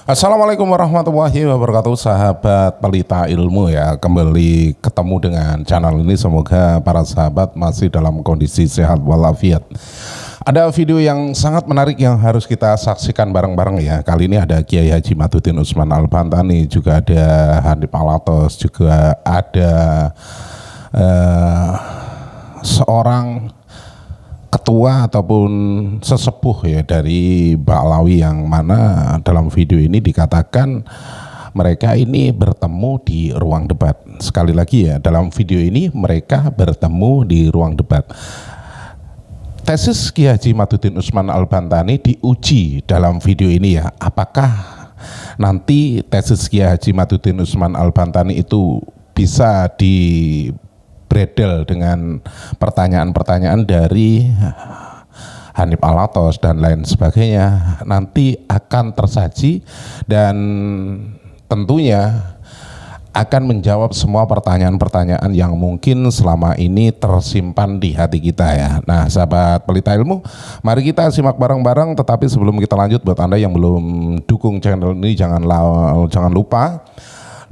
Assalamualaikum warahmatullahi wabarakatuh, sahabat pelita ilmu ya. Kembali ketemu dengan channel ini, semoga para sahabat masih dalam kondisi sehat walafiat. Ada video yang sangat menarik yang harus kita saksikan bareng-bareng ya. Kali ini ada Kiai Haji Madudin Usman Al-Bantani, juga ada Hanif Alatos, juga ada seorang ketua ataupun sesepuh ya dari Ba'alawi, yang mana dalam video ini dikatakan mereka ini bertemu di ruang debat. Sekali lagi ya, dalam video ini mereka bertemu di ruang debat. Tesis Kiai Haji Madudin Usman Al-Bantani diuji dalam video ini ya. Apakah nanti tesis Kiai Haji Madudin Usman Al-Bantani itu bisa bredel dengan pertanyaan-pertanyaan dari Hanif Alatos dan lain sebagainya, nanti akan tersaji dan tentunya akan menjawab semua pertanyaan-pertanyaan yang mungkin selama ini tersimpan di hati kita ya. Nah, sahabat pelita ilmu, mari kita simak bareng-bareng. Tetapi sebelum kita lanjut, buat Anda yang belum dukung channel ini, jangan lupa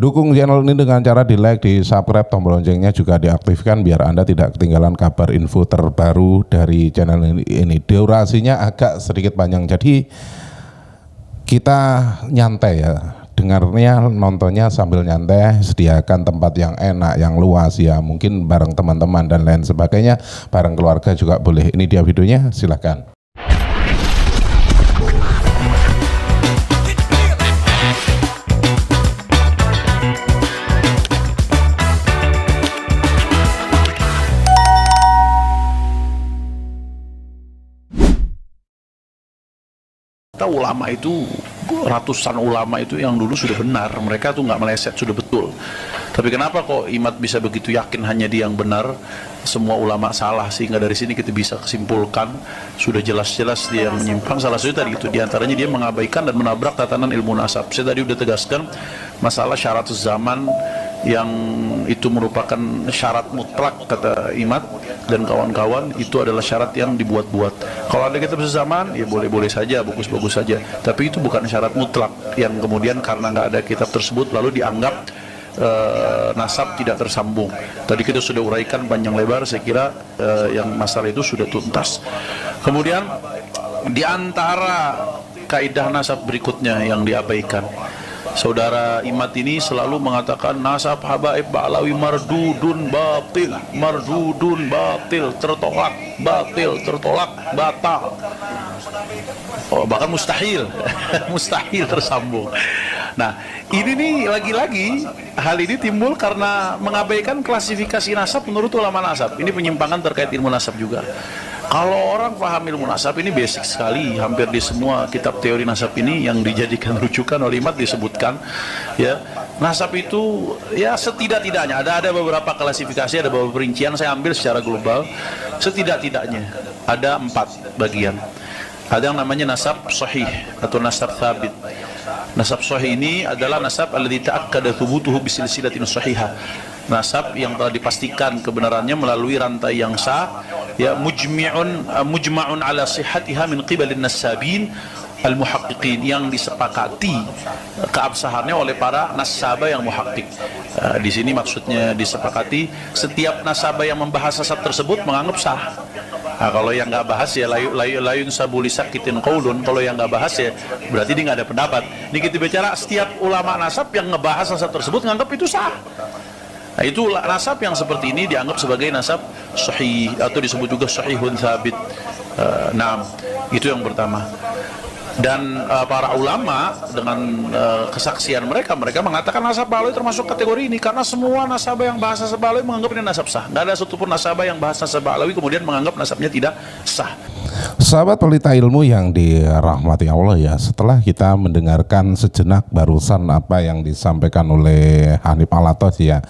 dukung channel ini dengan cara di like, di subscribe, tombol loncengnya juga diaktifkan biar Anda tidak ketinggalan kabar info terbaru dari channel ini. Durasinya agak sedikit panjang, jadi kita nyantai ya, dengarnya, nontonnya sambil nyantai. Sediakan tempat yang enak, yang luas ya, mungkin bareng teman-teman dan lain sebagainya, bareng keluarga juga boleh. Ini dia videonya, silahkan. Ulama itu, ratusan ulama itu yang dulu sudah benar, mereka tuh nggak meleset, sudah betul. Tapi kenapa kok Imad bisa begitu yakin hanya dia yang benar, semua ulama salah? Sehingga dari sini kita bisa kesimpulkan sudah jelas-jelas dia yang menyimpang. Salah satu tadi itu diantaranya dia mengabaikan dan menabrak tatanan ilmu nasab. Saya tadi udah tegaskan masalah syarat zaman yang itu merupakan syarat mutlak kata Imad dan kawan-kawan, itu adalah syarat yang dibuat-buat. Kalau ada kitab sezaman ya boleh-boleh saja, bagus-bagus saja, tapi itu bukan syarat mutlak yang kemudian karena nggak ada kitab tersebut lalu dianggap nasab tidak tersambung. Tadi kita sudah uraikan panjang lebar, saya kira yang masalah itu sudah tuntas. Kemudian di antara kaidah nasab berikutnya yang diabaikan, saudara Imad ini selalu mengatakan nasab habaib Ba'alawi mardudun batil, tertolak, batal. Oh, bahkan mustahil mustahil tersambung. Nah, ini nih lagi-lagi hal ini timbul karena mengabaikan klasifikasi nasab menurut ulama nasab. Ini penyimpangan terkait ilmu nasab juga. Kalau orang paham ilmu nasab ini basic sekali, hampir di semua kitab teori nasab ini yang dijadikan rujukan oleh Imad disebutkan ya, nasab itu ya setidak-tidaknya ada beberapa klasifikasi, ada beberapa perincian, saya ambil secara global. Setidak-tidaknya ada 4 bagian. Ada yang namanya nasab sahih atau nasab thabit. Nasab sahih ini adalah nasab alladzi ta'akkada thubutuhu bisilsilatin sahihah. Nasab yang telah dipastikan kebenarannya melalui rantai yang sah ya, mujma'un ala sihhatiha min qibalin nasabin al-muhaqqiqin, yang disepakati keabsahannya oleh para nasabah yang muhaqqiq. Di sini maksudnya disepakati setiap nasabah yang membahas nasab tersebut menganggap sah. Nah, kalau yang nggak bahas ya layun sabulisak kitin qaulun, kalau yang nggak bahas ya berarti dia nggak ada pendapat. Ini kita bicara setiap ulama nasab yang ngebahas nasab tersebut menganggap itu sah. Nah, itu nasab yang seperti ini dianggap sebagai nasab sahih atau disebut juga sahihun thabit. Nah, itu yang pertama. Dan para ulama dengan kesaksian mereka mengatakan nasab Ba'alawi termasuk kategori ini, karena semua nasabah yang bahas nasab Ba'alawi menganggap ini nasab sah. Nggak ada satupun nasabah yang bahas nasab Ba'alawi kemudian menganggap nasabnya tidak sah. Sahabat pelita ilmu yang dirahmati Allah ya, setelah kita mendengarkan sejenak barusan apa yang disampaikan oleh Hanif Alatos ya,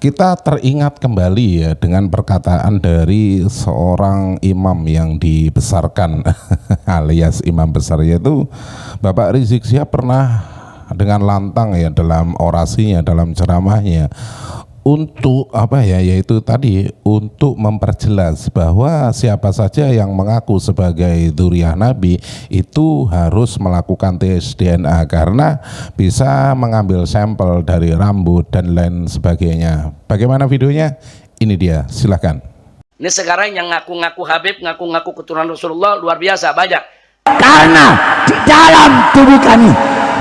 kita teringat kembali ya dengan perkataan dari seorang imam yang dibesarkan alias imam besar, yaitu Bapak Rizik Syihab pernah dengan lantang ya dalam orasinya, dalam ceramahnya untuk apa ya, yaitu tadi untuk memperjelas bahwa siapa saja yang mengaku sebagai dzurriyyah Nabi itu harus melakukan tes DNA karena bisa mengambil sampel dari rambut dan lain sebagainya. Bagaimana videonya? Ini dia, silakan. Ini sekarang yang ngaku-ngaku Habib, ngaku-ngaku keturunan Rasulullah luar biasa banyak. Karena di dalam tubuh kami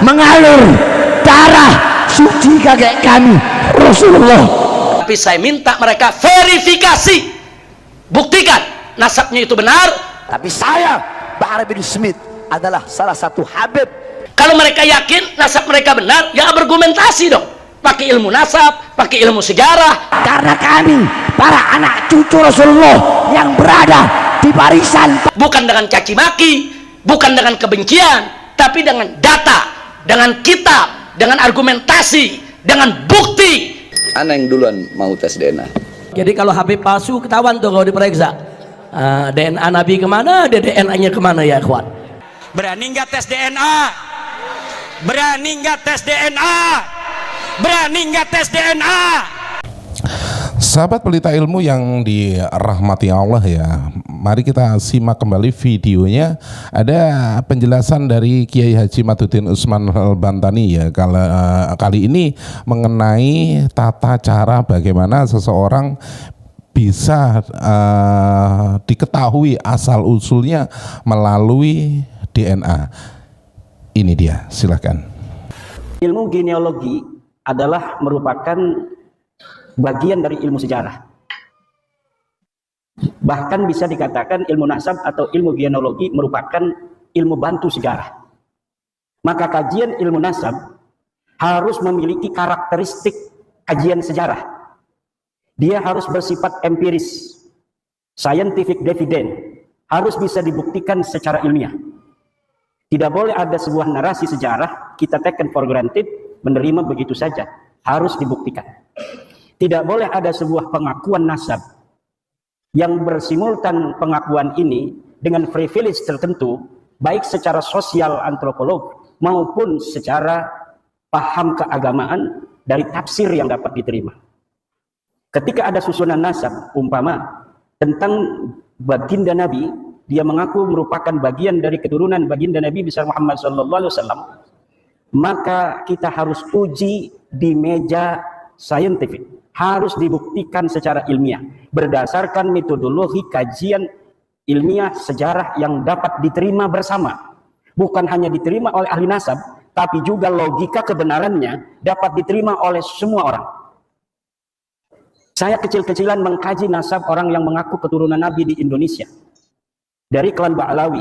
mengalir darah suci kakek kami Rasulullah. Tapi saya minta mereka verifikasi, buktikan nasabnya itu benar. Tapi saya, Bahar bin Smith, adalah salah satu Habib. Kalau mereka yakin nasab mereka benar, ya argumentasi dong. Pakai ilmu nasab, pakai ilmu sejarah. Karena kami, para anak cucu Rasulullah yang berada di barisan. Bukan dengan caci maki, bukan dengan kebencian, tapi dengan data, dengan kitab, dengan argumentasi, dengan bukti. Ana yang duluan mau tes DNA. Jadi kalau Habib palsu ketahuan tuh kalau diperiksa. DNA Nabi kemana, DNA-nya kemana ya ikhwan? Berani nggak tes DNA? Berani nggak tes DNA? Berani nggak tes DNA? Sahabat pelita ilmu yang dirahmati Allah ya, mari kita simak kembali videonya. Ada penjelasan dari Kiai Haji Madudin Usman Al-Bantani ya, kali ini mengenai tata cara bagaimana seseorang bisa diketahui asal usulnya melalui DNA. Ini dia, silakan. Ilmu genealogi adalah merupakan bagian dari ilmu sejarah. Bahkan bisa dikatakan ilmu nasab atau ilmu genealogi merupakan ilmu bantu sejarah. Maka kajian ilmu nasab harus memiliki karakteristik kajian sejarah. Dia harus bersifat empiris, scientific dividend, harus bisa dibuktikan secara ilmiah. Tidak boleh ada sebuah narasi sejarah kita taken for granted, menerima begitu saja, harus dibuktikan. Tidak boleh ada sebuah pengakuan nasab yang bersimultan pengakuan ini dengan privilege tertentu, baik secara sosial antropolog maupun secara paham keagamaan dari tafsir yang dapat diterima. Ketika ada susunan nasab, umpama tentang baginda Nabi, dia mengaku merupakan bagian dari keturunan baginda Nabi besar Muhammad SAW, maka kita harus uji di meja saintifik, harus dibuktikan secara ilmiah berdasarkan metodologi kajian ilmiah sejarah yang dapat diterima bersama, bukan hanya diterima oleh ahli nasab, tapi juga logika kebenarannya dapat diterima oleh semua orang. Saya kecil-kecilan mengkaji nasab orang yang mengaku keturunan Nabi di Indonesia dari klan Ba'alawi,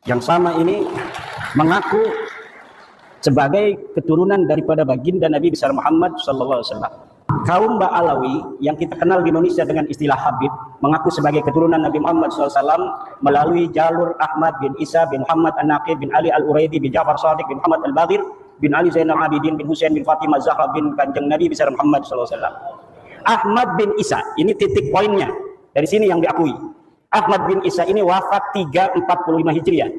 yang sama ini mengaku sebagai keturunan daripada baginda Nabi besar Muhammad SAW. Kaum Ba'alawi yang kita kenal di Indonesia dengan istilah Habib mengaku sebagai keturunan Nabi Muhammad SAW melalui jalur Ahmad bin Isa bin Muhammad An-Naqib bin Ali Al-Uraidi bin Ja'far Shadiq bin Muhammad Al-Baghir bin Ali Zainal Abidin bin Husain bin Fatimah Zahra bin Kanjeng Nabi besar Muhammad SAW. Ahmad bin Isa, ini titik poinnya, dari sini yang diakui. Ahmad bin Isa ini wafat 345 Hijriah,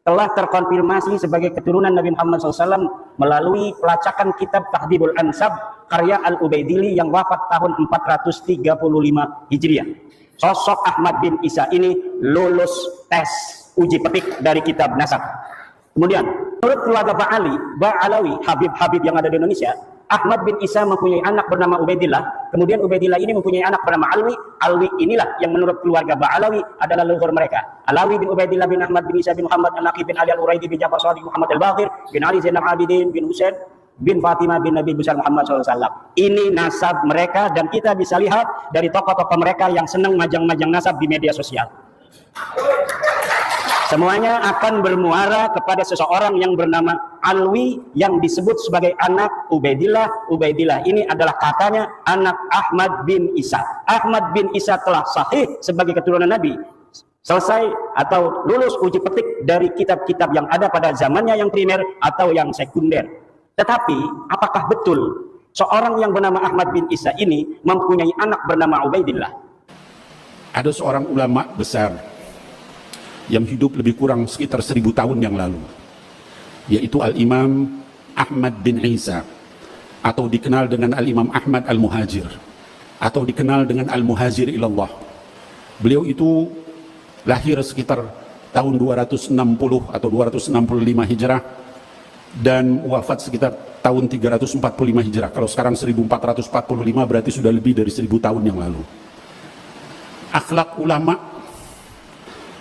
telah terkonfirmasi sebagai keturunan Nabi Muhammad SAW melalui pelacakan kitab Tahdhibul Ansab karya Al-Ubaidili yang wafat tahun 435 Hijriah. Sosok Ahmad bin Isa ini lulus tes uji petik dari kitab nasab. Kemudian menurut keluarga Ba'alawi, Habib-Habib yang ada di Indonesia, Ahmad bin Isa mempunyai anak bernama Ubaidillah, kemudian Ubaidillah ini mempunyai anak bernama Alwi. Alwi inilah yang menurut keluarga Ba'alawi adalah leluhur mereka. Alawi bin Ubaidillah bin Ahmad bin Isa bin Muhammad An-Naqib bin Ali Al-Uraidi bin Ja'far Shadiq Muhammad Al-Baghir bin Ali Zainal Abidin bin Husain bin Fatimah bin Nabi besar Muhammad SAW. Ini nasab mereka dan kita bisa lihat dari tokoh-tokoh mereka yang senang majang-majang nasab di media sosial. Semuanya akan bermuara kepada seseorang yang bernama Alwi yang disebut sebagai anak Ubaidillah. Ubaidillah ini adalah katanya anak Ahmad bin Isa. Ahmad bin Isa telah sahih sebagai keturunan Nabi, selesai atau lulus uji petik dari kitab-kitab yang ada pada zamannya yang primer atau yang sekunder. Tetapi apakah betul seorang yang bernama Ahmad bin Isa ini mempunyai anak bernama Ubaidillah? Ada seorang ulama besar yang hidup lebih kurang sekitar 1000 tahun yang lalu, yaitu Al-Imam Ahmad bin Isa, atau dikenal dengan Al-Imam Ahmad Al-Muhajir. atau dikenal dengan Al-Muhajir ilallah. Beliau itu lahir sekitar tahun 260 atau 265 Hijrah dan wafat sekitar tahun 345 Hijrah. Kalau sekarang 1445 berarti sudah lebih dari 1000 tahun yang lalu. Akhlak ulama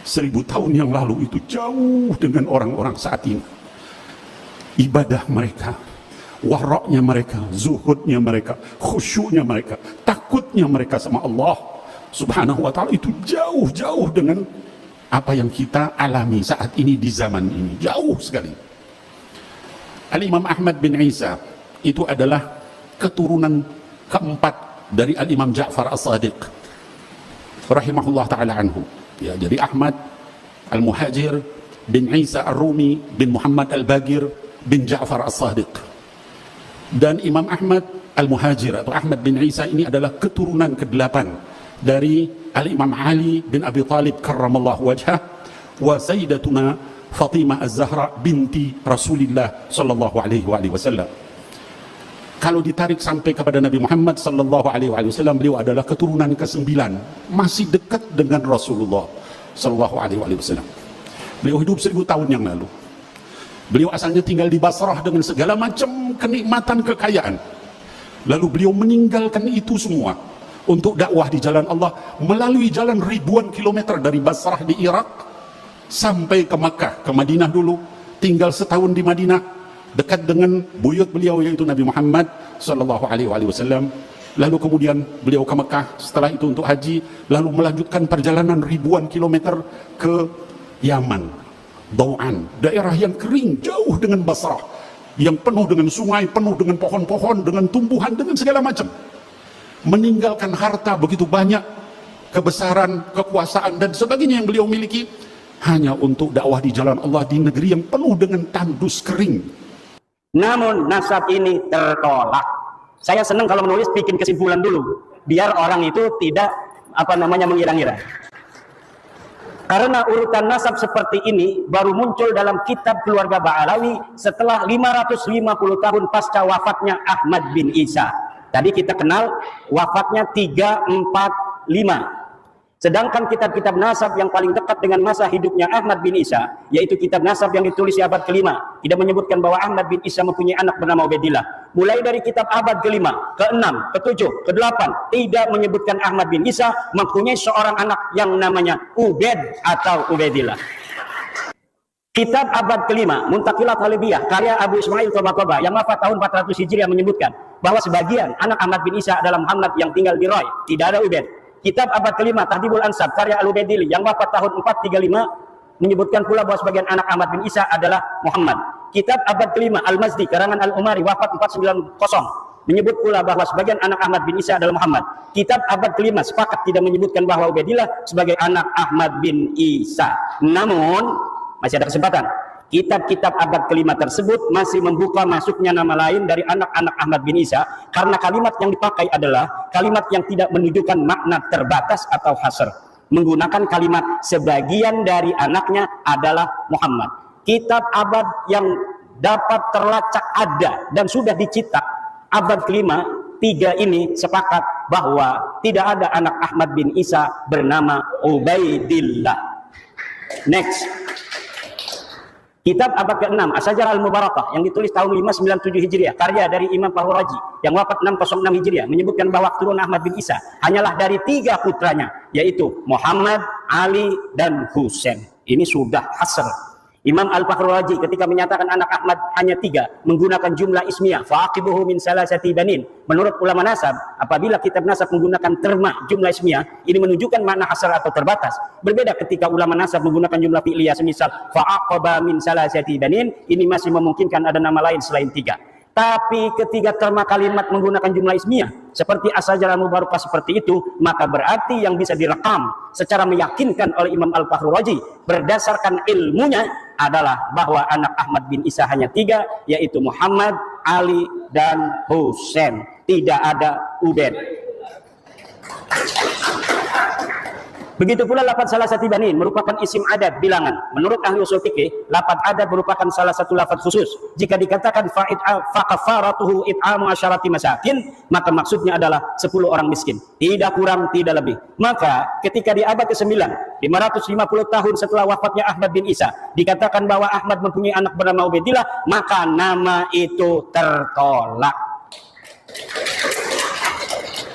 1000 tahun yang lalu itu jauh dengan orang-orang saat ini. Ibadah mereka, waraknya mereka, zuhudnya mereka, khusyuknya mereka, takutnya mereka sama Allah Subhanahu wa ta'ala itu jauh-jauh dengan apa yang kita alami saat ini di zaman ini. Jauh sekali. Al-Imam Ahmad bin Isa itu adalah keturunan keempat dari Al-Imam Ja'far As-Sadiq rahimahullah ta'ala anhu. Ya, jadi Ahmad Al-Muhajir bin Isa Ar-Rumi bin Muhammad Al-Bagir bin Ja'far As-Sadiq. Dan Imam Ahmad Al-Muhajir atau Ahmad bin Isa ini adalah keturunan ke-8 dari Al-Imam Ali bin Abi Talib karramallahu wajhah wa sayyidatuna Fatimah Az-Zahra binti Rasulullah sallallahu alaihi wasallam. Kalau ditarik sampai kepada Nabi Muhammad sallallahu alaihi wasallam, beliau adalah keturunan ke-9, masih dekat dengan Rasulullah sallallahu alaihi wasallam. Beliau hidup 1000 tahun yang lalu. Beliau asalnya tinggal di Basrah dengan segala macam kenikmatan kekayaan. Lalu beliau meninggalkan itu semua untuk dakwah di jalan Allah melalui jalan ribuan kilometer dari Basrah di Irak sampai ke Makkah, ke Madinah dulu, tinggal setahun di Madinah dekat dengan buyut beliau yaitu Nabi Muhammad sallallahu alaihi wasallam. Lalu kemudian beliau ke Makkah setelah itu untuk haji, lalu melanjutkan perjalanan ribuan kilometer ke Yaman, Dau'an, daerah yang kering jauh dengan Basrah, yang penuh dengan sungai, penuh dengan pohon-pohon, dengan tumbuhan, dengan segala macam. Meninggalkan harta begitu banyak, kebesaran, kekuasaan dan sebagainya yang beliau miliki hanya untuk dakwah di jalan Allah di negeri yang penuh dengan tandus kering. Namun nasab ini tertolak. Saya senang kalau menulis bikin kesimpulan dulu, biar orang itu tidak mengira-ngira. Karena urutan nasab seperti ini baru muncul dalam kitab keluarga Ba'alawi setelah 550 tahun pasca wafatnya Ahmad bin Isa. Tadi kita kenal wafatnya 345. Sedangkan kitab-kitab nasab yang paling dekat dengan masa hidupnya Ahmad bin Isa, yaitu kitab nasab yang ditulis di abad ke-5, tidak menyebutkan bahwa Ahmad bin Isa mempunyai anak bernama Ubaidillah. Mulai dari kitab abad ke-5, ke-6, ke-7, ke-8, tidak menyebutkan Ahmad bin Isa mempunyai seorang anak yang namanya Ubaid atau Ubaidillah. Kitab abad ke-5, Muntaqilat Halibiyah, karya Abu Ismail Tabaqaba yang wafat tahun 400 Hijriah menyebutkan bahwa sebagian anak Ahmad bin Isa adalah Muhammad yang tinggal di Roy, tidak ada Ubaid. Kitab abad ke-5 Tahdhibul Ansab karya Al-Ubaidili yang wafat tahun 435 menyebutkan pula bahwa sebagian anak Ahmad bin Isa adalah Muhammad. Kitab abad ke-5 Al-Mazdi karangan Al-Umari wafat 490 menyebut pula bahwa sebagian anak Ahmad bin Isa adalah Muhammad. Kitab abad ke-5 sepakat tidak menyebutkan bahwa Ubaidillah sebagai anak Ahmad bin Isa. Namun masih ada kesempatan. Kitab-kitab abad ke-5 tersebut masih membuka masuknya nama lain dari anak-anak Ahmad bin Isa karena kalimat yang dipakai adalah kalimat yang tidak menunjukkan makna terbatas atau hasr. Menggunakan kalimat sebagian dari anaknya adalah Muhammad. Kitab abad yang dapat terlacak ada dan sudah dicetak abad ke-5, 3 ini sepakat bahwa tidak ada anak Ahmad bin Isa bernama Ubaidillah. Next. Kitab abad ke-6 As-Sajarah Al-Mubarakah yang ditulis tahun 597 Hijriah karya dari Imam Fahuraji yang wafat 606 Hijriah menyebutkan bahwa keturunan Ahmad bin Isa hanyalah dari 3 putranya, yaitu Muhammad, Ali, dan Husain. Ini sudah hasr. Imam Al-Fakhruraji ketika menyatakan anak Ahmad hanya 3 menggunakan jumlah ismiyah fa'aqibuhu min salasati banin. Menurut ulama nasab, apabila kitab nasab menggunakan terma jumlah ismiyah, ini menunjukkan makna hasr atau terbatas. Berbeda ketika ulama nasab menggunakan jumlah fi'liyah semisal fa'aqaba min salasati banin, ini masih memungkinkan ada nama lain selain 3. Tapi ketika terma kalimat menggunakan jumlah ismiyah seperti As-Sajarah Al-Mubarakah seperti itu, maka berarti yang bisa direkam secara meyakinkan oleh Imam Al-Fakhruraji berdasarkan ilmunya adalah bahwa anak Ahmad bin Isa hanya 3, yaitu Muhammad, Ali, dan Husain. Tidak ada Ubaid. Begitu pula lafaz salasati banin merupakan isim adad bilangan. Menurut ahli usul fikih, lafaz adad merupakan salah satu lafaz khusus. Jika dikatakan fa kafaratuhu it'amu asyarati masakin, maka maksudnya adalah 10 orang miskin, tidak kurang, tidak lebih. Maka ketika di abad ke-9, 550 tahun setelah wafatnya Ahmad bin Isa, dikatakan bahwa Ahmad mempunyai anak bernama Ubaidillah, maka nama itu tertolak.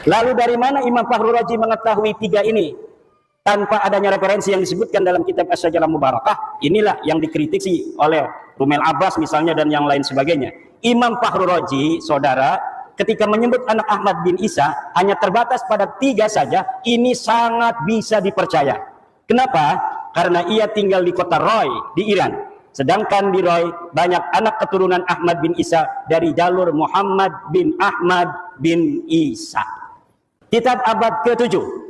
Lalu dari mana Imam Fakhrul Razi mengetahui 3 ini? Tanpa adanya referensi yang disebutkan dalam kitab As-Sajarah Mubarakah, inilah yang dikritisi oleh Rumel Abbas misalnya dan yang lain sebagainya. Imam Fakhrul Razi, saudara, ketika menyebut anak Ahmad bin Isa hanya terbatas pada 3 saja, ini sangat bisa dipercaya. Kenapa? Karena ia tinggal di kota Roy di Iran. Sedangkan di Roy banyak anak keturunan Ahmad bin Isa dari jalur Muhammad bin Ahmad bin Isa. Kitab abad ke-7.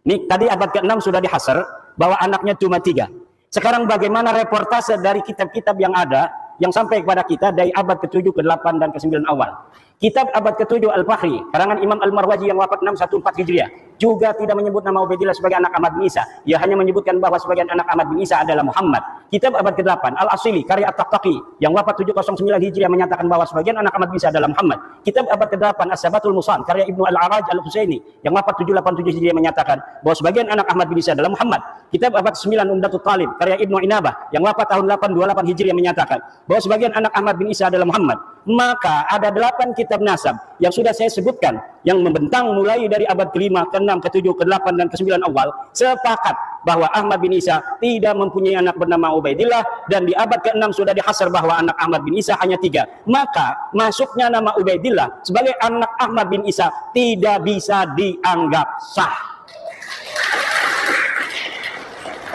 Ini tadi abad ke-6 sudah dihasar bahwa anaknya cuma 3. Sekarang bagaimana reportase dari kitab-kitab yang ada yang sampai kepada kita dari abad ke-7, ke-8 dan ke-9 awal. Kitab abad ke-7 Al-Fahri, karangan Imam Al-Marwazi yang wafat 614 Hijriah, juga tidak menyebut nama Ubaidillah sebagai anak Ahmad bin Isa. Ia hanya menyebutkan bahwa sebagian anak Ahmad bin Isa adalah Muhammad. Kitab abad ke-8 Al-Asili, karya At-Taqtaqi yang wafat 709 Hijriah menyatakan bahwa sebagian anak Ahmad bin Isa adalah Muhammad. Kitab abad ke-8 As-Sabatul Musan, karya Ibnu Al-Araj Al-Husaini yang wafat 787 Hijriah menyatakan bahwa sebagian anak Ahmad bin Isa adalah Muhammad. Kitab abad ke-9 Umdatul Talib, karya Ibnu Inabah yang wafat tahun 828 Hijriah menyatakan bahwa sebagian anak Ahmad bin Isa adalah Muhammad. Maka ada 8 kitab nasab yang sudah saya sebutkan yang membentang mulai dari abad ke-5, ke-6, ke-7, ke-8 dan ke-9 awal sepakat bahwa Ahmad bin Isa tidak mempunyai anak bernama Ubaidillah, dan di abad ke-6 sudah dihasar bahwa anak Ahmad bin Isa hanya 3. Maka masuknya nama Ubaidillah sebagai anak Ahmad bin Isa tidak bisa dianggap sah.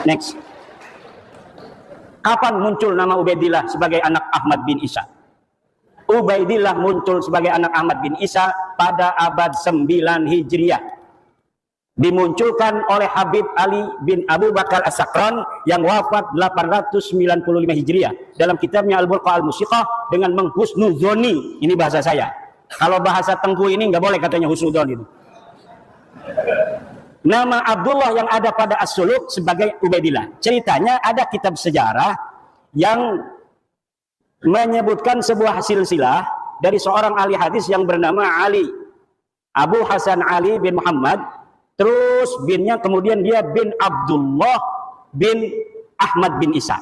Next. Kapan muncul nama Ubaidillah sebagai anak Ahmad bin Isa? Ubaidillah muncul sebagai anak Ahmad bin Isa pada abad 9 Hijriah. Dimunculkan oleh Habib Ali bin Abu Bakar As-Sakran yang wafat 895 Hijriah. Dalam kitabnya Al-Burqa Al-Musiqah dengan menghusnuzoni. Ini bahasa saya. Kalau bahasa Tengku ini nggak boleh katanya husnuzon itu. Nama Abdullah yang ada pada As-Suluk sebagai Ubaidillah. Ceritanya ada kitab sejarah yang menyebutkan sebuah silsilah dari seorang ahli hadis yang bernama Ali, Abu Hasan Ali bin Muhammad, terus binnya kemudian dia bin Abdullah bin Ahmad bin Isa.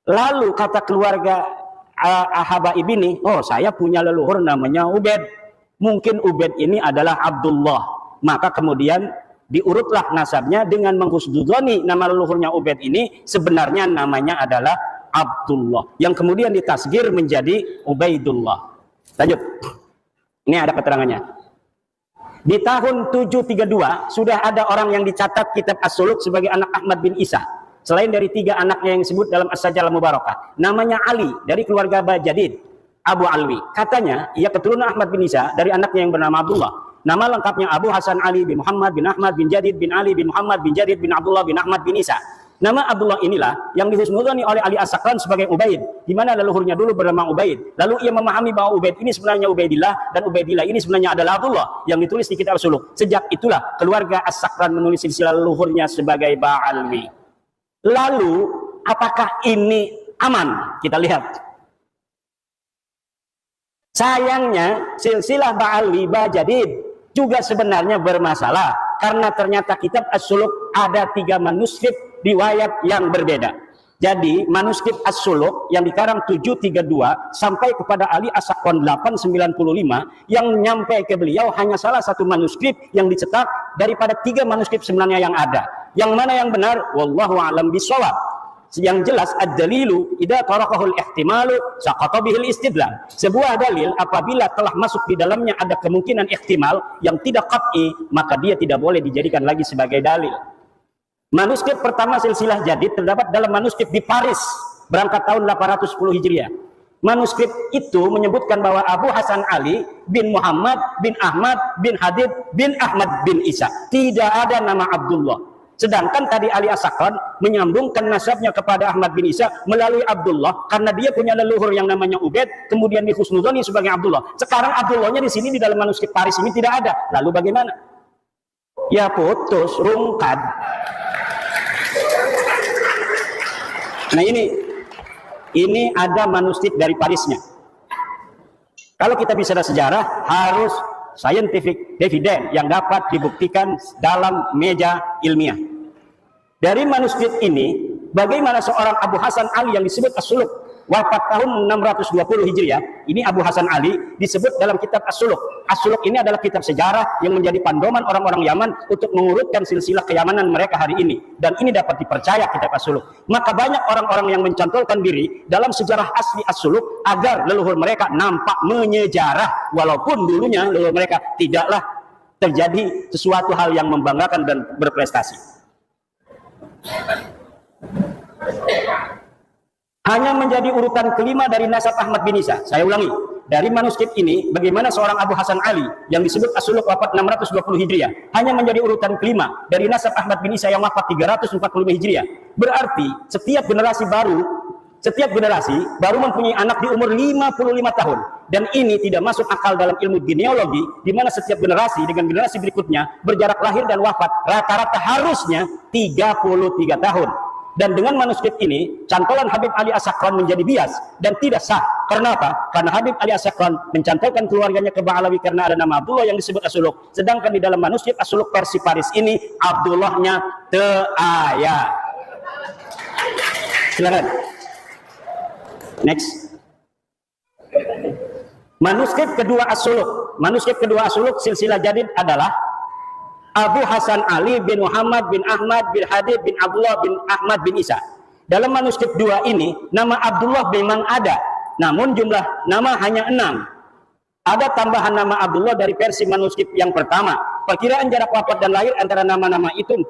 Lalu kata keluarga Habaib ini, oh saya punya leluhur namanya Ubaid, mungkin Ubaid ini adalah Abdullah. Maka kemudian diurutlah nasabnya dengan menghusnuzoni nama leluhurnya Ubaid ini sebenarnya namanya adalah Abdullah, yang kemudian ditasgir menjadi Ubaidullah. Lanjut. Ini ada keterangannya. Di tahun 732 sudah ada orang yang dicatat kitab As-Suluk sebagai anak Ahmad bin Isa. Selain dari 3 anaknya yang disebut dalam As-Sajarah Mubarakah. Namanya Ali dari keluarga Bajadid Abu Alwi. Katanya ia keturunan Ahmad bin Isa dari anaknya yang bernama Abdullah. Nama lengkapnya Abu Hasan Ali bin Muhammad bin Ahmad bin Jadid bin Ali bin Muhammad bin Jadid bin Abdullah bin Ahmad bin Isa. Nama Abdullah inilah yang dihusnuzoni oleh Ali As-Sakran sebagai Ubaid, di mana leluhurnya dulu bernama Ubaid. Lalu ia memahami bahwa Ubaid ini sebenarnya Ubaidillah dan Ubaidillah ini sebenarnya adalah Abdullah yang ditulis di kitab As-Suluk. Sejak itulah keluarga As-Sakran menulis silsilah leluhurnya sebagai Ba'alwi. Lalu apakah ini aman? Kita lihat. Sayangnya silsilah Ba'alwi Bajadid juga sebenarnya bermasalah karena ternyata kitab As-Suluk ada 3 manuskrip riwayat yang berbeda. Jadi manuskrip As-Suluk yang dikarang 732 sampai kepada Ali As-Sakran 895 yang nyampe ke beliau hanya salah satu manuskrip yang dicetak daripada 3 manuskrip sebenarnya yang ada. Yang mana yang benar? Wallahu a'lam bishawab. Yang jelas ad-dalilu idza tarakahul ihtimalu saqata bihil istidlal. Sebuah dalil apabila telah masuk di dalamnya ada kemungkinan ihtimal yang tidak qat'i, maka dia tidak boleh dijadikan lagi sebagai dalil. Manuskrip pertama silsilah Jadid terdapat dalam manuskrip di Paris berangkat tahun 810 Hijriah. Manuskrip itu menyebutkan bahwa Abu Hasan Ali bin Muhammad bin Ahmad bin Hadid bin Ahmad bin Isa. Tidak ada nama Abdullah. Sedangkan tadi Ali As-Sakran menyambungkan nasabnya kepada Ahmad bin Isa melalui Abdullah karena dia punya leluhur yang namanya Ubaid, kemudian dihusnuzoni sebagai Abdullah. Sekarang Abdullahnya di sini di dalam manuskrip Paris ini tidak ada. Lalu bagaimana? Ya putus, rungkad. Nah ini ada manuskrip dari Parisnya. Kalau kita bicara sejarah, harus scientific evidence yang dapat dibuktikan dalam meja ilmiah. Dari manuskrip ini, bagaimana seorang Abu Hasan Ali yang disebut As-Suluk, wafat tahun 620 Hijriah, ini Abu Hasan Ali disebut dalam kitab As-Suluk. As-Suluk ini adalah kitab sejarah yang menjadi pandoman orang-orang Yaman untuk mengurutkan silsilah keyamanan mereka hari ini. Dan ini dapat dipercaya kitab As-Suluk. Maka banyak orang-orang yang mencantolkan diri dalam sejarah asli As-Suluk agar leluhur mereka nampak menyejarah, walaupun dulunya leluhur mereka tidaklah terjadi sesuatu hal yang membanggakan dan berprestasi. Hanya menjadi urutan kelima dari nasab Ahmad bin Isa. Saya ulangi, dari manuskrip ini bagaimana seorang Abu Hasan Ali yang disebut As-Suluk wafat 620 Hijriah hanya menjadi urutan kelima dari nasab Ahmad bin Isa yang wafat 345 Hijriah. Berarti setiap generasi baru mempunyai anak di umur 55 tahun, dan ini tidak masuk akal dalam ilmu genealogi, di mana setiap generasi dengan generasi berikutnya berjarak lahir dan wafat rata-rata harusnya 33 tahun. Dan dengan manuskrip ini, cantolan Habib Ali As-Sakran menjadi bias dan tidak sah. Karena apa? Karena Habib Ali As-Sakran mencantolkan keluarganya ke Ba'alawi karena ada nama Abdullah yang disebut As-Suluk. Sedangkan di dalam manuskrip As-Suluk versi Paris ini, Abdullahnya teaya. Silakan. Next. Manuskrip kedua As-Suluk silsilah jadid adalah Abu Hasan Ali bin Muhammad bin Ahmad bin Habib bin Abdullah bin Ahmad bin Isa. Dalam manuskrip dua ini, nama Abdullah memang ada, namun jumlah nama hanya 6. Ada tambahan nama Abdullah dari versi manuskrip yang pertama. Perkiraan jarak wafat dan lahir antara nama-nama itu 45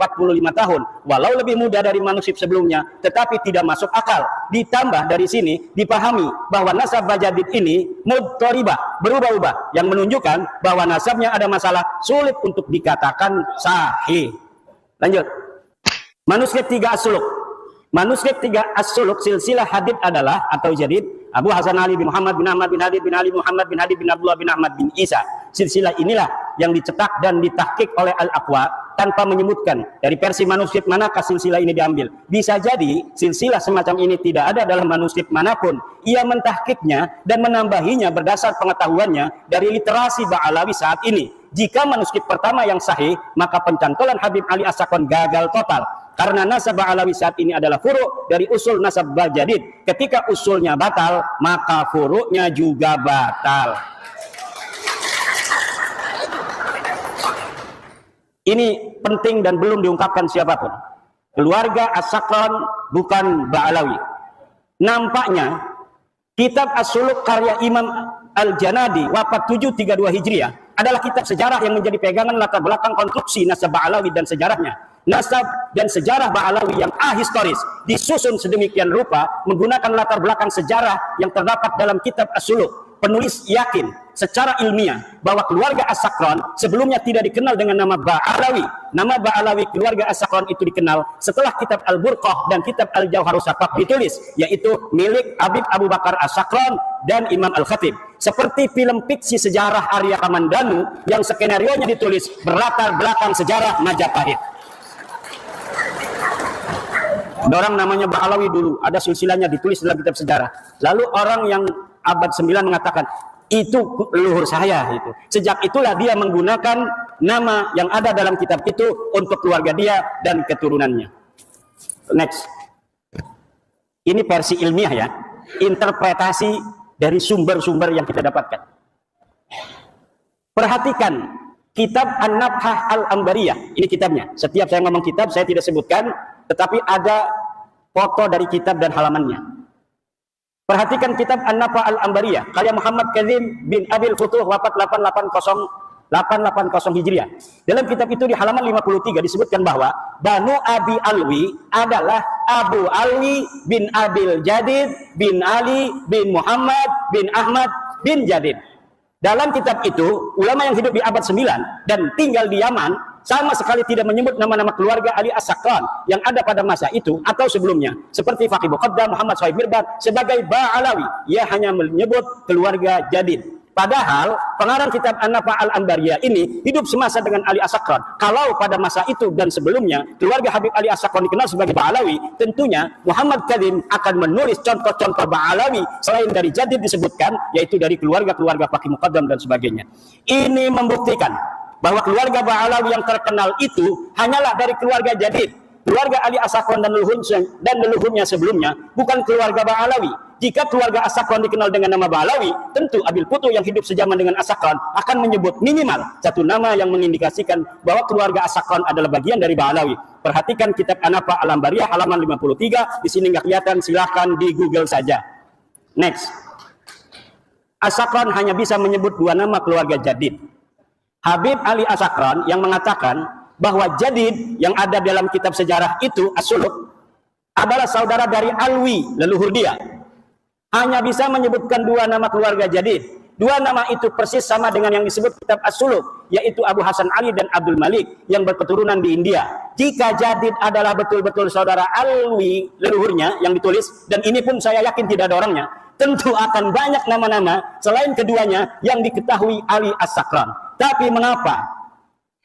tahun. Walau lebih muda dari manuskrip sebelumnya, tetapi tidak masuk akal. Ditambah dari sini, dipahami bahwa nasab Bajadid ini mudtoribah, berubah-ubah, yang menunjukkan bahwa nasabnya ada masalah, sulit untuk dikatakan sahih. Lanjut. Manuskrip 3 As-Suluk. Manuskrip 3 As-Suluk silsilah hadith adalah atau jadid Abu Hasan Ali bin Muhammad bin Ahmad bin Habib bin Ali Muhammad bin Habib bin Abdullah bin Ahmad bin Isa. Silsilah inilah yang dicetak dan ditahqiq oleh Al-Aqwa tanpa menyebutkan dari versi manuskrip manakah silsilah ini diambil. Bisa jadi silsilah semacam ini tidak ada dalam manuskrip manapun. Ia mentahqiqnya dan menambahinya berdasar pengetahuannya dari literasi Ba'alawi saat ini. Jika manuskrip pertama yang sahih, maka pencantolan Habib Ali As-Sakran gagal total. Karena nasab Ba'alawi saat ini adalah furu' dari usul nasab Bajadid. Ketika usulnya batal, maka furu'nya juga batal. Ini penting dan belum diungkapkan siapapun. Keluarga As-Sakran bukan Ba'alawi. Nampaknya kitab As-Suluk karya Imam Al-Janadi wafat 732 Hijriah adalah kitab sejarah yang menjadi pegangan latar belakang konstruksi nasab Ba'alawi dan sejarahnya. Nasab dan sejarah Ba'alawi yang ahistoris disusun sedemikian rupa menggunakan latar belakang sejarah yang terdapat dalam kitab As-Suluk. Penulis yakin secara ilmiah bahwa keluarga As-Sakran sebelumnya tidak dikenal dengan nama Ba'alawi. Nama Ba'alawi keluarga As-Sakran itu dikenal setelah kitab Al-Burqah dan kitab Al-Jauharus Saqaf ditulis, yaitu milik Habib Abu Bakar As-Sakran dan Imam Al-Khatib. Seperti film fiksi sejarah Arya Kamandanu yang skenarionya ditulis berlatar belakang sejarah Majapahit. Ada orang namanya Ba'alawi dulu, ada silsilahnya ditulis dalam kitab sejarah. Lalu orang yang abad 9 mengatakan, itu leluhur saya. Itu. Sejak itulah dia menggunakan nama yang ada dalam kitab itu untuk keluarga dia dan keturunannya. Next. Ini versi ilmiah ya, interpretasi dari sumber-sumber yang kita dapatkan. Perhatikan kitab An-Nabhah Al-Ambariyah, ini kitabnya. Setiap saya ngomong kitab saya tidak sebutkan, tetapi ada foto dari kitab dan halamannya. Perhatikan kitab An-Nabhah Al-Ambariyah karya Muhammad Kazim bin Abil Futuh wafat 880 Hijriah. Dalam kitab itu di halaman 53 disebutkan bahwa Banu Abi Alwi adalah Abu Alwi bin Abil Jadid bin Ali bin Muhammad bin Ahmad bin Jadid. Dalam kitab itu, ulama yang hidup di abad 9 dan tinggal di Yaman sama sekali tidak menyebut nama-nama keluarga Ali As-Sakran yang ada pada masa itu atau sebelumnya. Seperti Faqih Muqaddam Muhammad Sohaib Mirbad sebagai Ba'alawi. Ia hanya menyebut keluarga Jadid. Padahal pengarang kitab An-Nafa Al-Ambariyah ini hidup semasa dengan Ali As-Sakran. Kalau pada masa itu dan sebelumnya keluarga Habib Ali As-Sakran dikenal sebagai Ba'alawi, tentunya Muhammad Kadzim akan menulis contoh-contoh Ba'alawi selain dari Jadid disebutkan, yaitu dari keluarga-keluarga Faqih Muqaddam dan sebagainya. Ini membuktikan bahwa keluarga Ba'alawi yang terkenal itu hanyalah dari keluarga Jadid. Keluarga Ali As-Sakran dan leluhurnya sebelumnya bukan keluarga Ba'alawi. Jika keluarga As-Sakran dikenal dengan nama Ba'alawi, tentu Abil Futuh yang hidup sejaman dengan As-Sakran akan menyebut minimal satu nama yang mengindikasikan bahwa keluarga As-Sakran adalah bagian dari Ba'alawi. Perhatikan kitab An-Nafa Al-Ambariyah halaman 53, di sini nggak kelihatan, silahkan di Google saja. Next. As-Sakran hanya bisa menyebut dua nama keluarga Jadid. Habib Ali As-Sakran yang mengatakan bahwa Jadid yang ada dalam kitab sejarah itu, As-Suluk, adalah saudara dari Alwi, leluhur dia. Hanya bisa menyebutkan dua nama keluarga Jadid. Dua nama itu persis sama dengan yang disebut kitab As-Suluk, yaitu Abu Hasan Ali dan Abdul Malik yang berketurunan di India. Jika Jadid adalah betul-betul saudara Alwi, leluhurnya yang ditulis, dan ini pun saya yakin tidak ada orangnya, tentu akan banyak nama-nama selain keduanya yang diketahui Ali As-Sakran. Tapi mengapa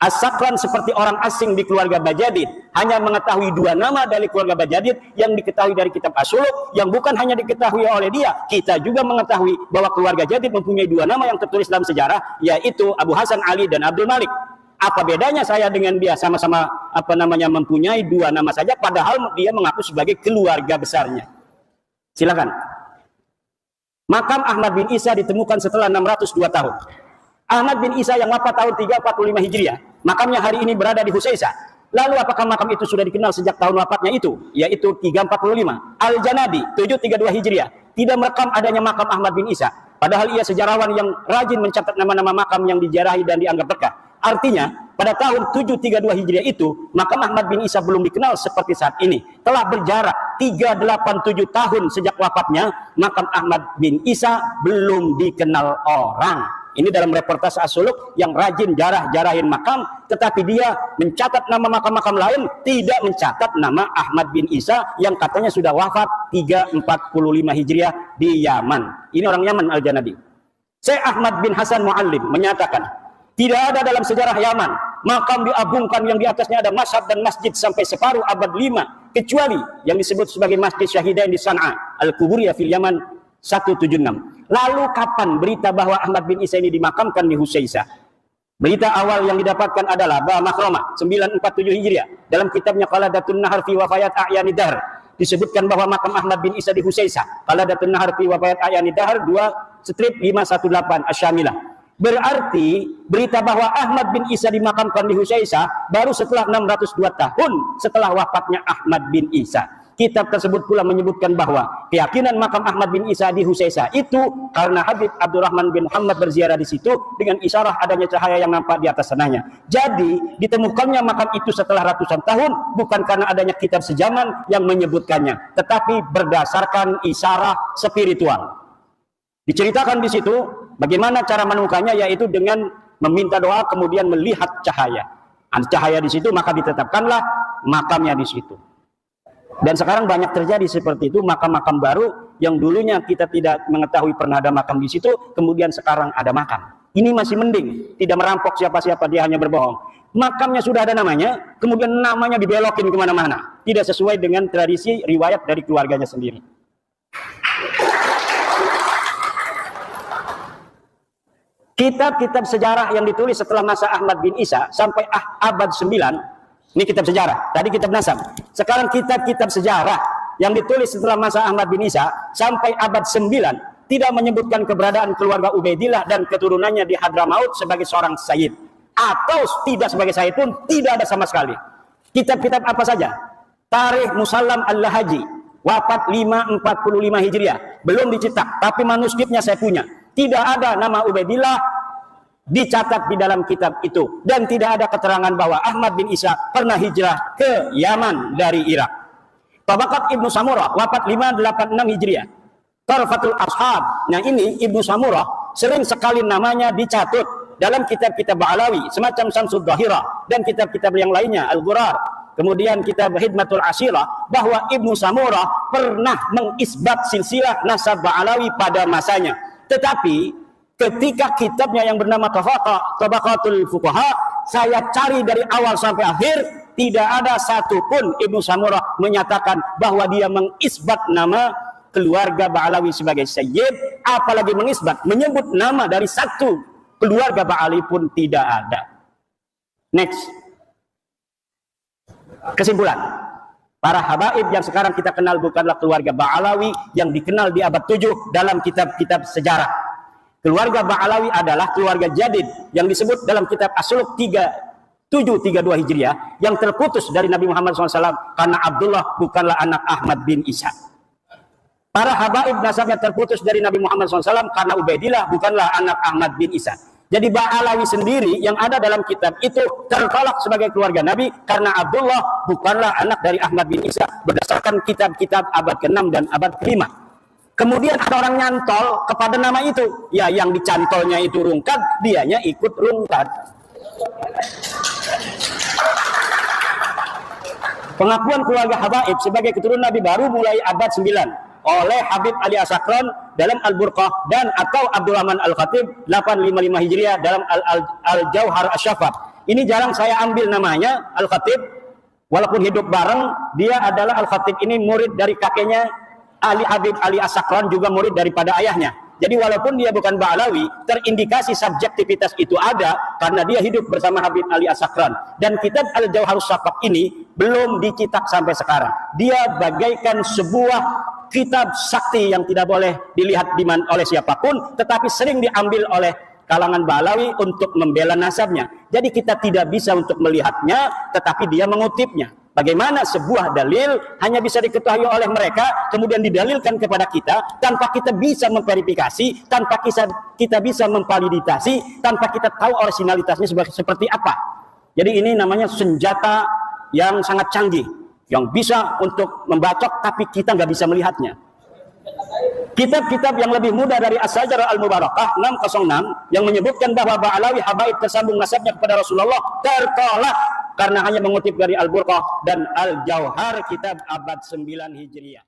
As-Sakran seperti orang asing di keluarga Bajadid hanya mengetahui dua nama dari keluarga Bajadid yang diketahui dari kitab As-Suluk, yang bukan hanya diketahui oleh dia, kita juga mengetahui bahwa keluarga Jadid mempunyai dua nama yang tertulis dalam sejarah, yaitu Abu Hasan Ali dan Abdul Malik. Apa bedanya saya dengan dia? Sama-sama mempunyai dua nama saja, padahal dia mengaku sebagai keluarga besarnya. Silakan. Makam Ahmad bin Isa ditemukan setelah 602 tahun. Ahmad bin Isa yang wafat tahun 345 Hijriah, makamnya hari ini berada di Husaisah. Lalu apakah makam itu sudah dikenal sejak tahun wafatnya itu, yaitu 345? Al-Janadi 732 Hijriah tidak merekam adanya makam Ahmad bin Isa, padahal ia sejarawan yang rajin mencatat nama-nama makam yang dijarahi dan dianggap berkah. Artinya pada tahun 732 Hijriah itu makam Ahmad bin Isa belum dikenal seperti saat ini. Telah berjarak 387 tahun sejak wafatnya, makam Ahmad bin Isa belum dikenal orang. Ini dalam reportase As-Suluk yang rajin jarahin makam, tetapi dia mencatat nama makam-makam lain, tidak mencatat nama Ahmad bin Isa yang katanya sudah wafat 345 Hijriah di Yaman. Ini orang Yaman, Al-Janadi. Syekh Ahmad bin Hasan Muallim menyatakan, tidak ada dalam sejarah Yaman makam diagungkan yang di atasnya ada mashhad dan masjid sampai separuh abad 5, kecuali yang disebut sebagai Masjid Syahidain di San'a, Al-Kuburiyah fil Yaman 176. Lalu kapan berita bahwa Ahmad bin Isa ini dimakamkan di Husaisah? Berita awal yang didapatkan adalah Ba Makhrama 947 Hijriah. Dalam kitabnya Qaladatun Nahar fi Wafayat A'yani Dahr disebutkan bahwa makam Ahmad bin Isa di Husaisah. Qaladatun Nahar fi Wafayat A'yani Dahr 2/518 Asy-Syamilah. Berarti berita bahwa Ahmad bin Isa dimakamkan di Husaisah baru setelah 602 tahun setelah wafatnya Ahmad bin Isa. Kitab tersebut pula menyebutkan bahwa keyakinan makam Ahmad bin Isa di Husaisah itu karena Habib Abdurrahman bin Muhammad berziarah di situ dengan isyarah adanya cahaya yang nampak di atas sananya. Jadi ditemukannya makam itu setelah ratusan tahun bukan karena adanya kitab sejaman yang menyebutkannya, tetapi berdasarkan isyarah spiritual. Diceritakan di situ bagaimana cara menemukannya, yaitu dengan meminta doa kemudian melihat cahaya. Ada cahaya di situ maka ditetapkanlah makamnya di situ. Dan sekarang banyak terjadi seperti itu, makam-makam baru yang dulunya kita tidak mengetahui pernah ada makam di situ, kemudian sekarang ada makam. Ini masih mending, tidak merampok siapa-siapa, dia hanya berbohong. Makamnya sudah ada namanya, kemudian namanya dibelokin kemana-mana, tidak sesuai dengan tradisi riwayat dari keluarganya sendiri. Kitab-kitab sejarah yang ditulis setelah masa Ahmad bin Isa sampai abad 9, ini kitab sejarah, tadi kitab nasab. Sekarang kitab-kitab sejarah yang ditulis setelah masa Ahmad bin Isa sampai abad 9 tidak menyebutkan keberadaan keluarga Ubaidillah dan keturunannya di Hadramaut sebagai seorang sayyid, atau tidak sebagai sayyid pun tidak ada sama sekali. Kitab-kitab apa saja? Tarikh Musallam Al-Lahaji, wafat 545 Hijriah, belum dicetak, tapi manuskripnya saya punya. Tidak ada nama Ubaidillah dicatat di dalam kitab itu, dan tidak ada keterangan bahwa Ahmad bin Isa pernah hijrah ke Yaman dari Irak. Tabaqat Ibnu Samurah wafat 586 Hijriah. Tarfatul Ashab. Nah ini Ibnu Samurah sering sekali namanya dicatut dalam kitab-kitab Ba'alawi semacam Samsud Dhahirah dan kitab-kitab yang lainnya, Al-Ghurar, kemudian kitab Hidmatul Ashirah, bahwa Ibnu Samurah pernah mengisbat silsilah nasab Ba'alawi pada masanya. Tetapi ketika kitabnya yang bernama Tabaqatul Fuqaha, saya cari dari awal sampai akhir, tidak ada satupun Ibnu Samurah menyatakan bahwa dia mengisbat nama keluarga Ba'alawi sebagai sayyid, apalagi mengisbat, menyebut nama dari satu keluarga Ba'ali pun tidak ada. Next. Kesimpulan, para habaib yang sekarang kita kenal bukanlah keluarga Ba'alawi yang dikenal di abad 7 dalam kitab-kitab sejarah. Keluarga Ba'alawi adalah keluarga jadid yang disebut dalam kitab As-Suluk 732 Hijriah yang terputus dari Nabi Muhammad SAW karena Abdullah bukanlah anak Ahmad bin Isa. Para habaib nasabnya terputus dari Nabi Muhammad SAW karena Ubaidillah bukanlah anak Ahmad bin Isa. Jadi Ba'alawi sendiri yang ada dalam kitab itu tertolak sebagai keluarga Nabi karena Abdullah bukanlah anak dari Ahmad bin Isa berdasarkan kitab-kitab abad ke-6 dan abad ke-5. Kemudian ada orang nyantol kepada nama itu. Ya, yang dicantolnya itu rungkat, dianya ikut rungkat. Pengakuan keluarga habaib sebagai keturunan Nabi baru mulai abad 9 oleh Habib Ali As-Sakran dalam Al-Burqah dan atau Abdurrahman Al-Khatib 855 Hijriah dalam Al-Jauhar Asy-Syafaf. Ini jarang saya ambil namanya Al-Khatib, walaupun hidup bareng. Dia adalah Al-Khatib ini murid dari kakeknya Ali Habib Ali As-Sakran, juga murid daripada ayahnya. Jadi walaupun dia bukan Ba'alawi, terindikasi subjektivitas itu ada karena dia hidup bersama Habib Ali As-Sakran. Dan kitab Al-Jauhar Asy-Syafaf ini belum dicetak sampai sekarang. Dia bagaikan sebuah kitab sakti yang tidak boleh dilihat oleh siapapun, tetapi sering diambil oleh kalangan Ba'alawi untuk membela nasabnya. Jadi kita tidak bisa untuk melihatnya, tetapi dia mengutipnya. Bagaimana sebuah dalil hanya bisa diketahui oleh mereka, kemudian didalilkan kepada kita, tanpa kita bisa memverifikasi, tanpa kita bisa memvalidasi, tanpa kita tahu originalitasnya seperti apa. Jadi ini namanya senjata yang sangat canggih, yang bisa untuk membacok, tapi kita nggak bisa melihatnya. Kitab-kitab yang lebih muda dari As-Sajarah Al-Mubarakah 606 yang menyebutkan bahwa Ba'alawi habaib tersambung nasabnya kepada Rasulullah tertolak karena hanya mengutip dari Al-Burqah dan Al-Jauhar kitab abad 9 Hijriah.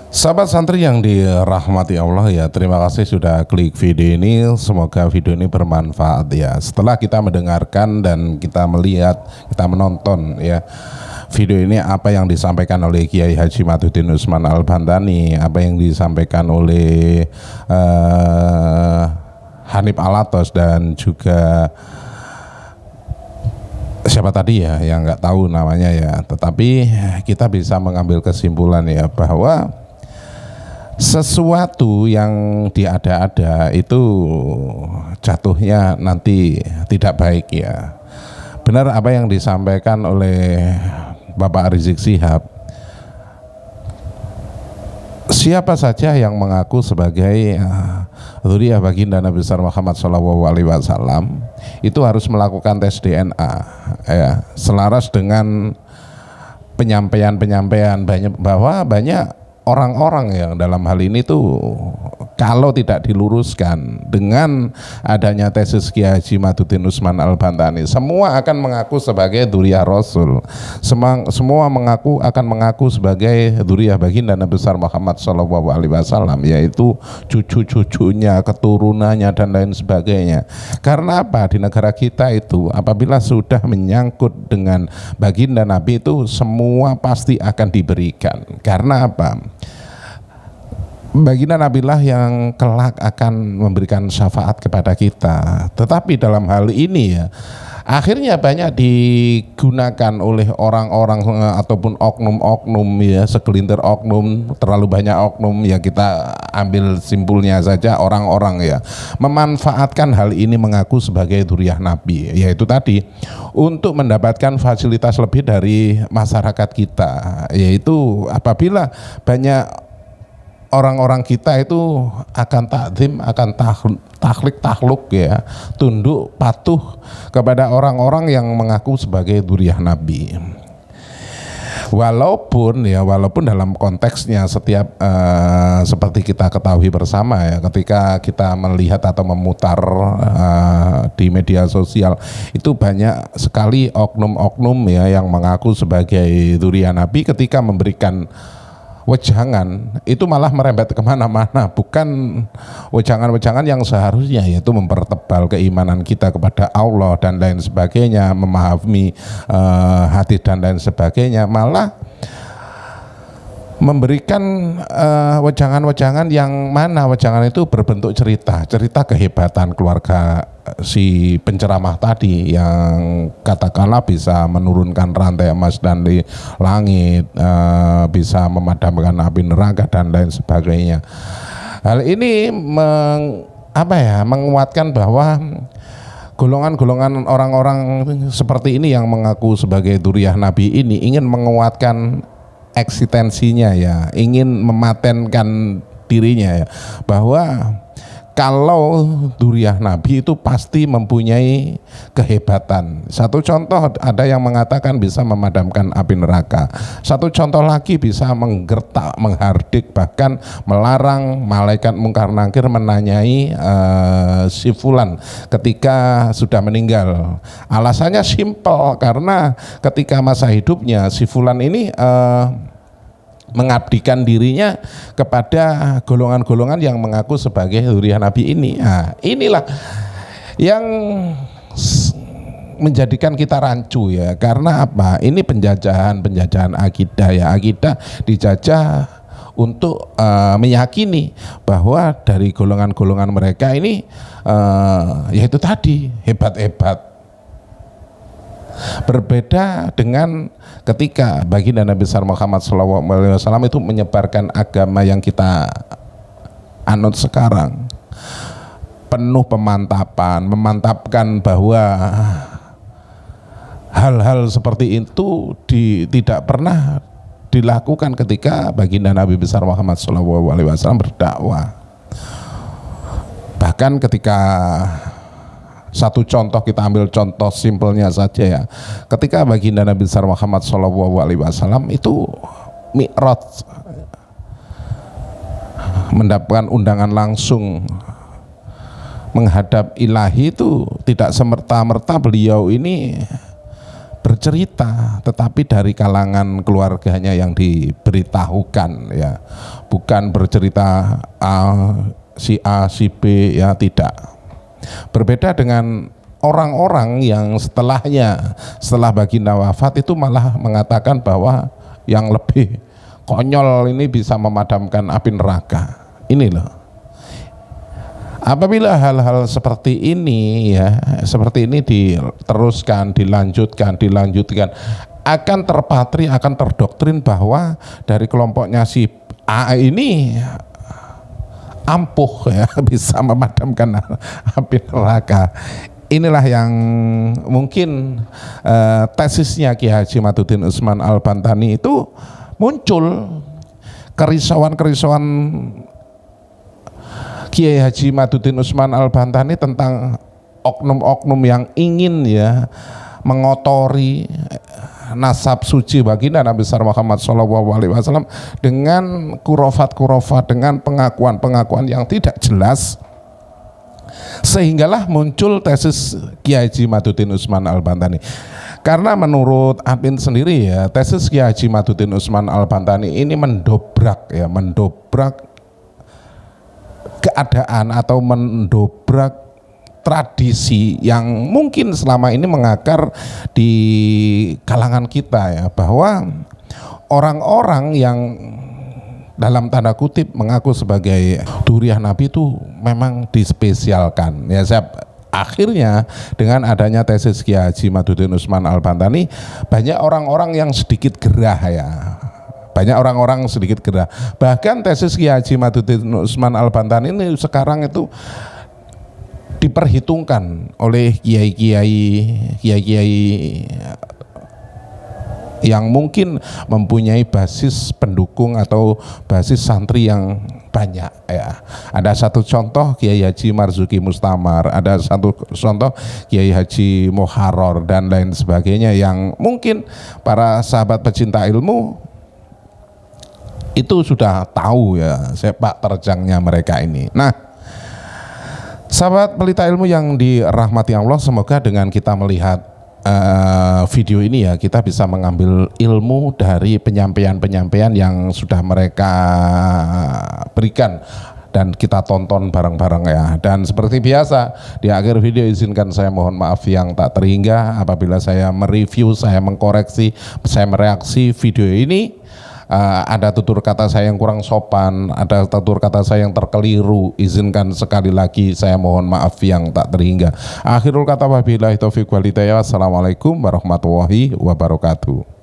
Sahabat santri yang dirahmati Allah ya, terima kasih sudah klik video ini. Semoga video ini bermanfaat ya. Setelah kita mendengarkan dan kita melihat, kita menonton ya video ini, apa yang disampaikan oleh Kiai Haji Maduddin Usman Al-Bantani, apa yang disampaikan oleh Hanif Alatos dan juga siapa tadi ya yang nggak tahu namanya ya, tetapi kita bisa mengambil kesimpulan ya bahwa sesuatu yang diada-ada itu jatuhnya nanti tidak baik ya. Benar apa yang disampaikan oleh Bapak Rizik Syihab, siapa saja yang mengaku sebagai dzurriyyah baginda Nabi besar Muhammad SAW itu harus melakukan tes DNA ya, selaras dengan penyampaian bahwa banyak orang-orang yang dalam hal ini tuh kalau tidak diluruskan dengan adanya tesis Kiai Haji Maduddin Usman Al-Bantani, semua akan mengaku sebagai dzurriyyah Rasul, semua akan mengaku sebagai dzurriyyah baginda Nabi besar Muhammad SAW, yaitu cucu-cucunya, keturunannya dan lain sebagainya. Karena apa? Di negara kita itu apabila sudah menyangkut dengan baginda Nabi itu semua pasti akan diberikan. Karena apa? Baginda Nabilah yang kelak akan memberikan syafaat kepada kita. Tetapi dalam hal ini ya, akhirnya banyak digunakan oleh orang-orang ataupun oknum-oknum ya, segelintir oknum, terlalu banyak oknum ya, kita ambil simpulnya saja orang-orang ya, memanfaatkan hal ini mengaku sebagai dzurriyyah Nabi, yaitu tadi untuk mendapatkan fasilitas lebih dari masyarakat kita, yaitu apabila banyak orang-orang kita itu akan takzim, akan takluk ya, tunduk patuh kepada orang-orang yang mengaku sebagai dzurriyyah Nabi. Walaupun dalam konteksnya setiap seperti kita ketahui bersama ya, ketika kita melihat atau memutar di media sosial itu banyak sekali oknum-oknum ya yang mengaku sebagai dzurriyyah Nabi ketika memberikan wejangan itu malah merembet kemana-mana, bukan wejangan-wejangan yang seharusnya, yaitu mempertebal keimanan kita kepada Allah dan lain sebagainya, memahami hadis dan lain sebagainya, malah memberikan wejangan-wejangan yang mana wejangan itu berbentuk cerita kehebatan keluarga si penceramah tadi yang katakanlah bisa menurunkan rantai emas dan di langit, bisa memadamkan api neraka dan lain sebagainya. Hal ini menguatkan bahwa golongan-golongan orang-orang seperti ini yang mengaku sebagai dzurriyyah Nabi ini ingin menguatkan eksistensinya ya, ingin mematenkan dirinya ya, bahwa kalau dzurriyyah Nabi itu pasti mempunyai kehebatan. Satu contoh, ada yang mengatakan bisa memadamkan api neraka. Satu contoh lagi bisa menggertak, menghardik, bahkan melarang malaikat mungkar nakir menanyai si fulan ketika sudah meninggal. Alasannya simpel, karena ketika masa hidupnya si fulan ini mengabdikan dirinya kepada golongan-golongan yang mengaku sebagai dzurriyyah Nabi ini. Nah, inilah yang menjadikan kita rancu ya, karena apa? Ini penjajahan akidah ya, akidah dijajah untuk meyakini bahwa dari golongan-golongan mereka ini yaitu tadi hebat-hebat. Berbeda dengan ketika baginda Nabi besar Muhammad SAW itu menyebarkan agama yang kita anut sekarang, penuh memantapkan bahwa hal-hal seperti itu tidak pernah dilakukan ketika baginda Nabi besar Muhammad SAW berdakwah. Bahkan ketika, satu contoh, kita ambil contoh simpelnya saja ya, ketika baginda Nabi besar Muhammad SAW itu Mi'raj, mendapatkan undangan langsung menghadap ilahi, itu tidak semerta-merta beliau ini bercerita, tetapi dari kalangan keluarganya yang diberitahukan ya, bukan bercerita si A si B ya, tidak. Berbeda dengan orang-orang yang setelah baginda wafat itu malah mengatakan bahwa yang lebih konyol ini bisa memadamkan api neraka. Ini loh. Apabila hal-hal seperti ini ya, seperti ini diteruskan, dilanjutkan, akan terpatri, akan terdoktrin bahwa dari kelompoknya si A ini ampuh ya, bisa memadamkan api neraka. Inilah yang mungkin tesisnya Kiai Haji Maduddin Utsman Al-Bantani itu muncul, kerisauan Kiai Haji Maduddin Utsman Al-Bantani tentang oknum-oknum yang ingin ya mengotori nasab suci baginda Nabi besar Muhammad SAW dengan kurofat, dengan pengakuan yang tidak jelas, sehinggalah muncul tesis Kiai Haji Maduddin Utsman Al-Bantani. Karena menurut Admin sendiri ya, tesis Kiai Haji Maduddin Utsman Al-Bantani ini mendobrak keadaan atau mendobrak tradisi yang mungkin selama ini mengakar di kalangan kita ya, bahwa orang-orang yang dalam tanda kutip mengaku sebagai dzurriyyah Nabi itu memang dispesialkan ya. Akhirnya dengan adanya tesis Kiai Haji Maduddin Utsman Al-Bantani, banyak orang-orang yang sedikit gerah ya. Bahkan tesis Kiai Haji Maduddin Utsman Al-Bantani ini sekarang itu diperhitungkan oleh kiai-kiai yang mungkin mempunyai basis pendukung atau basis santri yang banyak ya. Ada satu contoh Kiai Haji Marzuki Mustamar, ada satu contoh Kiai Haji Muharrar dan lain sebagainya, yang mungkin para sahabat pecinta ilmu itu sudah tahu ya sepak terjangnya mereka ini. Nah, sahabat pelita ilmu yang dirahmati Allah, semoga dengan kita melihat video ini ya kita bisa mengambil ilmu dari penyampaian-penyampaian yang sudah mereka berikan dan kita tonton bareng-bareng ya. Dan seperti biasa di akhir video izinkan saya mohon maaf yang tak terhingga apabila saya mereview, saya mengkoreksi, saya mereaksi video ini. Ada tutur kata saya yang kurang sopan, ada tutur kata saya yang terkeliru, izinkan sekali lagi saya mohon maaf yang tak terhingga. Akhirul kata wabillahi taufiq wal hidayah. Wassalamualaikum warahmatullahi wabarakatuh.